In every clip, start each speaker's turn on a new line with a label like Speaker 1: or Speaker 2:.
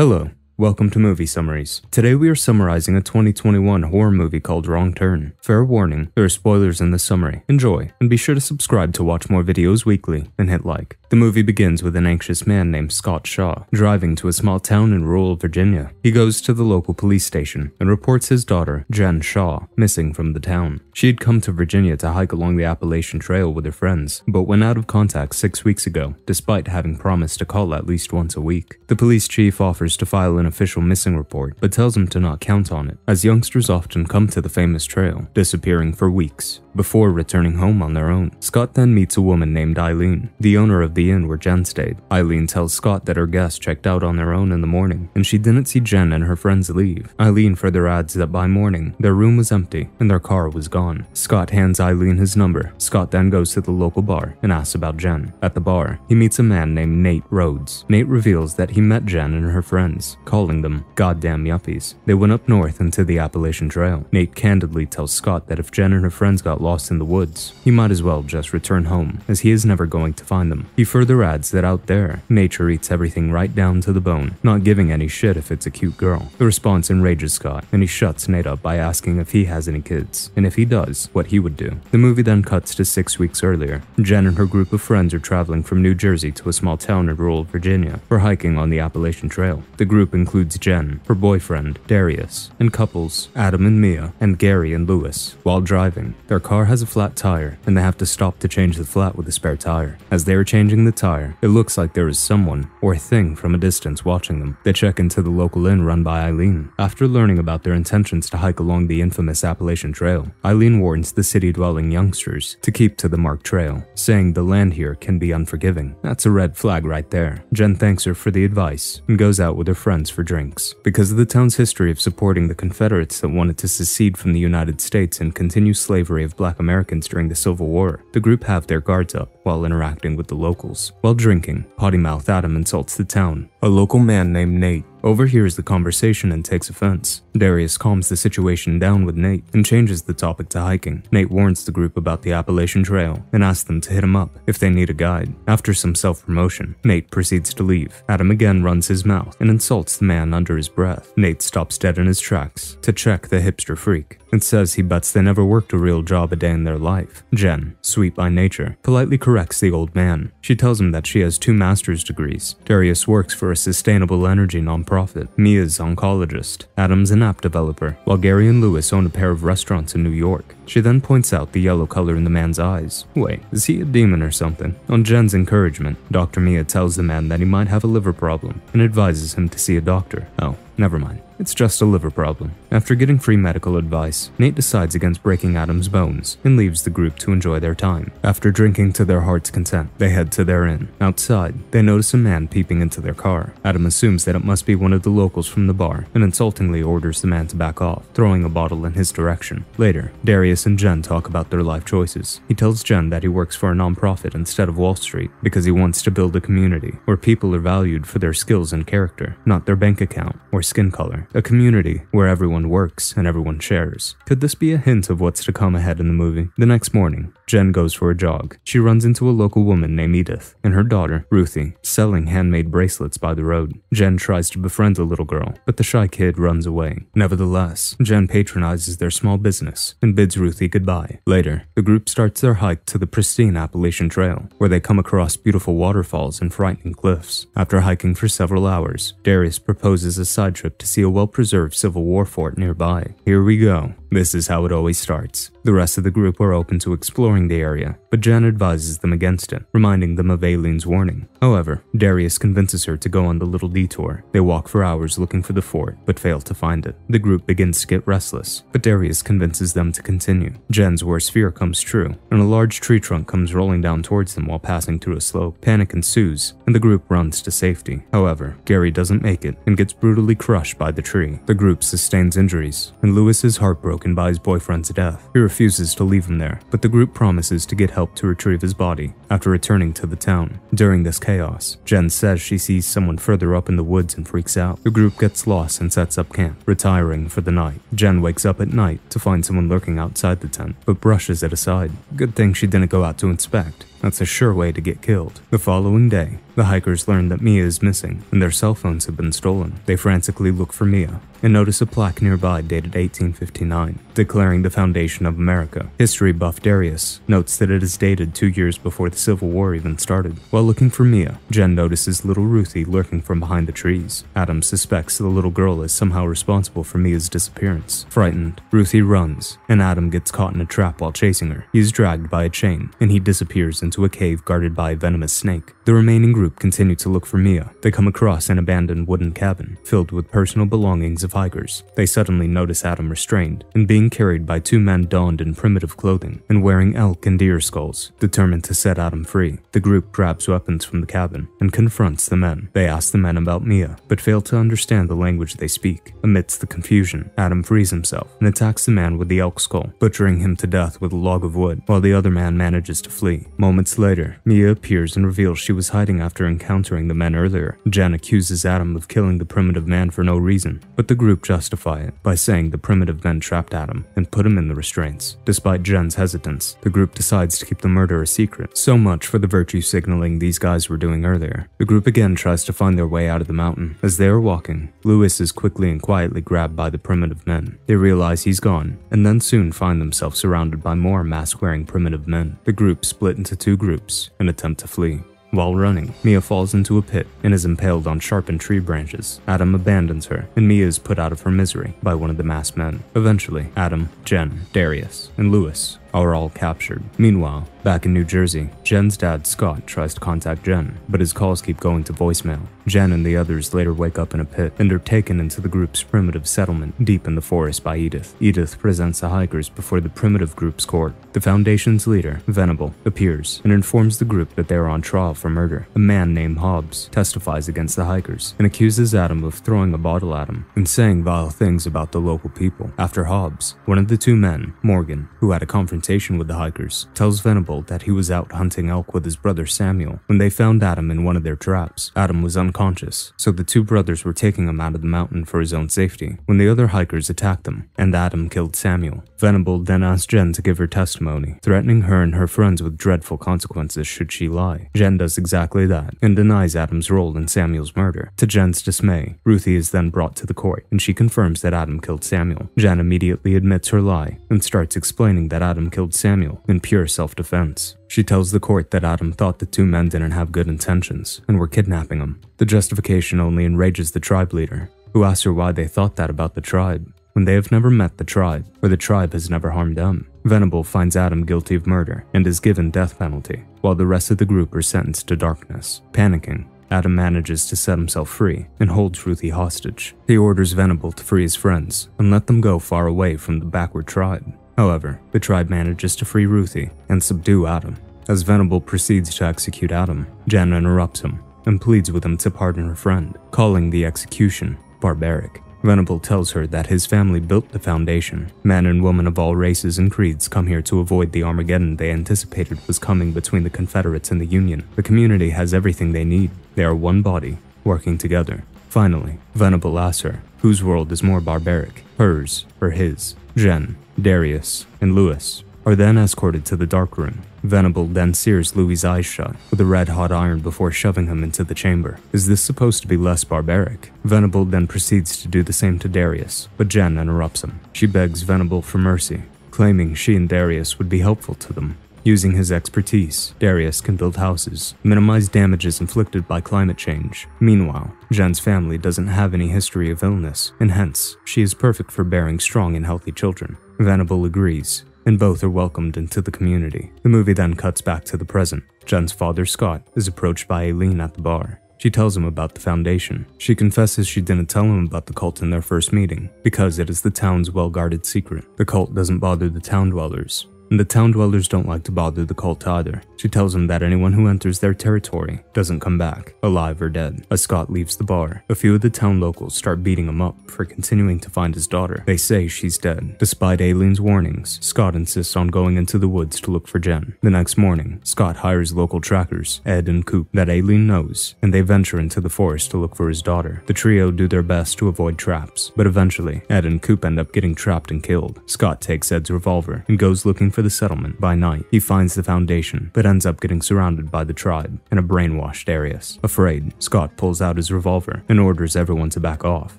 Speaker 1: Hello, welcome to Movie Summaries. Today we are summarizing a 2021 horror movie called Wrong Turn. Fair warning, there are spoilers in this summary. Enjoy, and be sure to subscribe to watch more videos weekly, and hit like. The movie begins with an anxious man named Scott Shaw, driving to a small town in rural Virginia. He goes to the local police station and reports his daughter, Jen Shaw, missing from the town. She had come to Virginia to hike along the Appalachian Trail with her friends, but went out of contact 6 weeks ago, despite having promised to call at least once a week. The police chief offers to file an official missing report, but tells him to not count on it, as youngsters often come to the famous trail, disappearing for weeks, before returning home on their own. Scott then meets a woman named Eileen, the owner of the inn where Jen stayed. Eileen tells Scott that her guests checked out on their own in the morning, and she didn't see Jen and her friends leave. Eileen further adds that by morning, their room was empty and their car was gone. Scott hands Eileen his number. Scott then goes to the local bar and asks about Jen. At the bar, he meets a man named Nate Rhodes. Nate reveals that he met Jen and her friends, calling them goddamn yuppies. They went up north into the Appalachian Trail. Nate candidly tells Scott that if Jen and her friends got lost in the woods, he might as well just return home, as he is never going to find them. He further adds that out there, nature eats everything right down to the bone, not giving any shit if it's a cute girl. The response enrages Scott, and he shuts Nate up by asking if he has any kids, and if he does, what he would do. The movie then cuts to 6 weeks earlier. Jen and her group of friends are traveling from New Jersey to a small town in rural Virginia for hiking on the Appalachian Trail. The group includes Jen, her boyfriend, Darius, and couples, Adam and Mia, and Gary and Lewis. While driving, their car has a flat tire, and they have to stop to change the flat with a spare tire. As they are changing the tire, it looks like there is someone, or thing from a distance watching them. They check into the local inn run by Eileen. After learning about their intentions to hike along the infamous Appalachian Trail, Eileen warns the city-dwelling youngsters to keep to the marked trail, saying the land here can be unforgiving. That's a red flag right there. Jen thanks her for the advice and goes out with her friends for drinks. Because of the town's history of supporting the Confederates that wanted to secede from the United States and continue slavery of Black Americans during the Civil War, the group have their guards up while interacting with the locals. While drinking, potty-mouth Adam insults the town. A local man named Nate overhears the conversation and takes offense. Darius calms the situation down with Nate and changes the topic to hiking. Nate warns the group about the Appalachian Trail and asks them to hit him up if they need a guide. After some self-promotion, Nate proceeds to leave. Adam again runs his mouth and insults the man under his breath. Nate stops dead in his tracks to check the hipster freak and says he bets they never worked a real job a day in their life. Jen, sweet by nature, politely corrects the old man. She tells him that she has 2 master's degrees. Darius works for a sustainable energy nonprofit. Mia's oncologist. Adam's an app developer, while Gary and Lewis own a pair of restaurants in New York. She then points out the yellow color in the man's eyes. Wait, is he a demon or something? On Jen's encouragement, Dr. Mia tells the man that he might have a liver problem and advises him to see a doctor. Oh, never mind. It's just a liver problem. After getting free medical advice, Nate decides against breaking Adam's bones and leaves the group to enjoy their time. After drinking to their heart's content, they head to their inn. Outside, they notice a man peeping into their car. Adam assumes that it must be one of the locals from the bar and insultingly orders the man to back off, throwing a bottle in his direction. Later, Darius and Jen talk about their life choices. He tells Jen that he works for a nonprofit instead of Wall Street because he wants to build a community where people are valued for their skills and character, not their bank account or skin color. A community where everyone works and everyone shares. Could this be a hint of what's to come ahead in the movie? The next morning, Jen goes for a jog. She runs into a local woman named Edith and her daughter, Ruthie, selling handmade bracelets by the road. Jen tries to befriend the little girl, but the shy kid runs away. Nevertheless, Jen patronizes their small business and bids Ruthie goodbye. Later, the group starts their hike to the pristine Appalachian Trail, where they come across beautiful waterfalls and frightening cliffs. After hiking for several hours, Darius proposes a side trip to see a well-preserved Civil War fort nearby. Here we go. This is how it always starts. The rest of the group are open to exploring the area, but Jen advises them against it, reminding them of Aileen's warning. However, Darius convinces her to go on the little detour. They walk for hours looking for the fort, but fail to find it. The group begins to get restless, but Darius convinces them to continue. Jen's worst fear comes true, and a large tree trunk comes rolling down towards them while passing through a slope. Panic ensues, and the group runs to safety. However, Gary doesn't make it and gets brutally crushed by the tree. The group sustains injuries, and Lewis is heartbroken by his boyfriend's death. He refuses to leave him there, but the group promises to get help to retrieve his body after returning to the town. During this chaos, Jen says she sees someone further up in the woods and freaks out. The group gets lost and sets up camp, retiring for the night. Jen wakes up at night to find someone lurking outside the tent, but brushes it aside. Good thing she didn't go out to inspect. That's a sure way to get killed. The following day, the hikers learn that Mia is missing and their cell phones have been stolen. They frantically look for Mia and notice a plaque nearby dated 1859, declaring the foundation of America. History buff Darius notes that it is dated 2 years before the Civil War even started. While looking for Mia, Jen notices little Ruthie lurking from behind the trees. Adam suspects the little girl is somehow responsible for Mia's disappearance. Frightened, Ruthie runs, and Adam gets caught in a trap while chasing her. He is dragged by a chain, and he disappears into a cave guarded by a venomous snake. The remaining group continue to look for Mia. They come across an abandoned wooden cabin filled with personal belongings of hikers. They suddenly notice Adam restrained and being carried by 2 men donned in primitive clothing and wearing elk and deer skulls. Determined to set Adam free, the group grabs weapons from the cabin and confronts the men. They ask the men about Mia, but fail to understand the language they speak. Amidst the confusion, Adam frees himself and attacks the man with the elk skull, butchering him to death with a log of wood, while the other man manages to flee. Moments later, Mia appears and reveals she was hiding after encountering the men earlier. Jen accuses Adam of killing the primitive man for no reason, but the group justify it by saying the primitive men trapped Adam and put him in the restraints. Despite Jen's hesitance, the group decides to keep the murder a secret. So much for the virtue signaling these guys were doing earlier. The group again tries to find their way out of the mountain. As they are walking, Lewis is quickly and quietly grabbed by the primitive men. They realize he's gone, and then soon find themselves surrounded by more mask-wearing primitive men. The group split into 2 groups and attempt to flee. While running, Mia falls into a pit and is impaled on sharpened tree branches. Adam abandons her, and Mia is put out of her misery by one of the masked men. Eventually, Adam, Jen, Darius, and Lewis are all captured. Meanwhile, back in New Jersey, Jen's dad, Scott, tries to contact Jen, but his calls keep going to voicemail. Jen and the others later wake up in a pit and are taken into the group's primitive settlement deep in the forest by Edith. Edith presents the hikers before the primitive group's court. The Foundation's leader, Venable, appears and informs the group that they are on trial for murder. A man named Hobbs testifies against the hikers and accuses Adam of throwing a bottle at him and saying vile things about the local people. After Hobbs, one of the 2 men, Morgan, who had a confrontation with the hikers, tells Venable that he was out hunting elk with his brother Samuel when they found Adam in one of their traps. Adam was unconscious, so the 2 brothers were taking him out of the mountain for his own safety when the other hikers attacked them, and Adam killed Samuel. Venable then asked Jen to give her testimony, threatening her and her friends with dreadful consequences should she lie. Jen does exactly that and denies Adam's role in Samuel's murder. To Jen's dismay, Ruthie is then brought to the court, and she confirms that Adam killed Samuel. Jen immediately admits her lie and starts explaining that Adam killed Samuel in pure self-defense. She tells the court that Adam thought the 2 men didn't have good intentions and were kidnapping him. The justification only enrages the tribe leader, who asks her why they thought that about the tribe, when they have never met the tribe, or the tribe has never harmed them. Venable finds Adam guilty of murder and is given death penalty, while the rest of the group are sentenced to darkness. Panicking, Adam manages to set himself free and holds Ruthie hostage. He orders Venable to free his friends and let them go far away from the backward tribe. However, the tribe manages to free Ruthie and subdue Adam. As Venable proceeds to execute Adam, Jen interrupts him and pleads with him to pardon her friend, calling the execution barbaric. Venable tells her that his family built the Foundation. Men and women of all races and creeds come here to avoid the Armageddon they anticipated was coming between the Confederates and the Union. The community has everything they need. They are one body, working together. Finally, Venable asks her, whose world is more barbaric, hers or his? Jen, Darius, and Lewis are then escorted to the dark room. Venable then sears Louis' eyes shut with a red-hot iron before shoving him into the chamber. Is this supposed to be less barbaric? Venable then proceeds to do the same to Darius, but Jen interrupts him. She begs Venable for mercy, claiming she and Darius would be helpful to them. Using his expertise, Darius can build houses, minimize damages inflicted by climate change. Meanwhile, Jen's family doesn't have any history of illness, and hence, she is perfect for bearing strong and healthy children. Venable agrees, and both are welcomed into the community. The movie then cuts back to the present. Jen's father, Scott, is approached by Aileen at the bar. She tells him about the Foundation. She confesses she didn't tell him about the cult in their first meeting, because it is the town's well-guarded secret. The cult doesn't bother the town dwellers, and the town dwellers don't like to bother the cult either. She tells him that anyone who enters their territory doesn't come back, alive or dead. As Scott leaves the bar, a few of the town locals start beating him up for continuing to find his daughter. They say she's dead. Despite Aileen's warnings, Scott insists on going into the woods to look for Jen. The next morning, Scott hires local trackers, Ed and Coop, that Aileen knows, and they venture into the forest to look for his daughter. The trio do their best to avoid traps, but eventually, Ed and Coop end up getting trapped and killed. Scott takes Ed's revolver and goes looking for for the settlement. By night, he finds the foundation, but ends up getting surrounded by the tribe and a brainwashed Darius. Afraid, Scott pulls out his revolver and orders everyone to back off.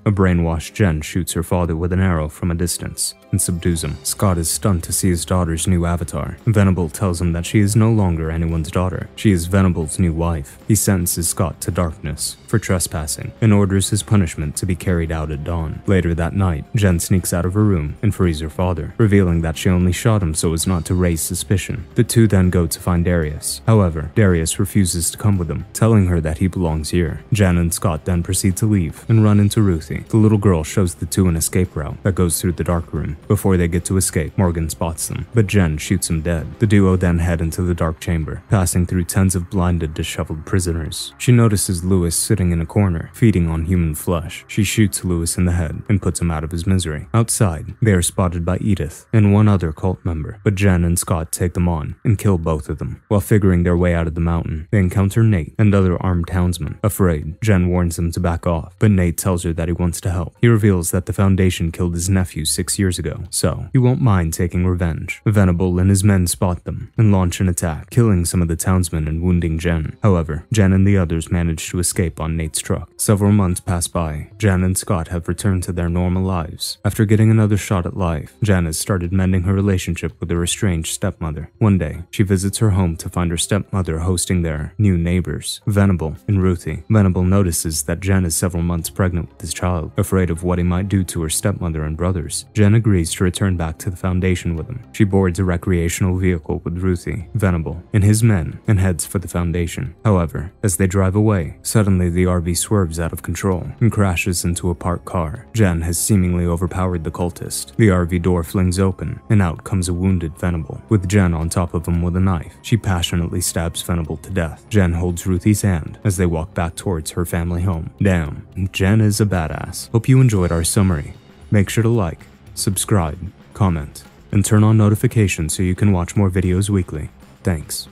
Speaker 1: A brainwashed Jen shoots her father with an arrow from a distance and subdues him. Scott is stunned to see his daughter's new avatar. Venable tells him that she is no longer anyone's daughter. She is Venable's new wife. He sentences Scott to darkness for trespassing and orders his punishment to be carried out at dawn. Later that night, Jen sneaks out of her room and frees her father, revealing that she only shot him so as not to raise suspicion. The two then go to find Darius. However, Darius refuses to come with them, telling her that he belongs here. Jen and Scott then proceed to leave and run into Ruthie. The little girl shows the two an escape route that goes through the dark room. Before they get to escape, Morgan spots them, but Jen shoots him dead. The duo then head into the dark chamber, passing through tens of blinded, disheveled prisoners. She notices Lewis sitting in a corner, feeding on human flesh. She shoots Lewis in the head and puts him out of his misery. Outside, they are spotted by Edith and one other cult member, but Jen and Scott take them on and kill both of them. While figuring their way out of the mountain, they encounter Nate and other armed townsmen. Afraid, Jen warns them to back off, but Nate tells her that he wants to help. He reveals that the Foundation killed his nephew 6 years ago, so he won't mind taking revenge. Venable and his men spot them and launch an attack, killing some of the townsmen and wounding Jen. However, Jen and the others manage to escape on Nate's truck. Several months pass by. Jen and Scott have returned to their normal lives. After getting another shot at life, Jen has started mending her relationship with her estranged stepmother. One day, she visits her home to find her stepmother hosting their new neighbors, Venable and Ruthie. Venable notices that Jen is several months pregnant with his child. Afraid of what he might do to her stepmother and brothers, Jen agrees to return back to the Foundation with him. She boards a recreational vehicle with Ruthie, Venable, and his men and heads for the Foundation. However, as they drive away, suddenly the RV swerves out of control and crashes into a parked car. Jen has seemingly overpowered the cultist. The RV door flings open, and out comes a wounded Venable. With Jen on top of him with a knife, she passionately stabs Venable to death. Jen holds Ruthie's hand as they walk back towards her family home. Damn, Jen is a badass. Hope you enjoyed our summary. Make sure to like, subscribe, comment, and turn on notifications so you can watch more videos weekly. Thanks.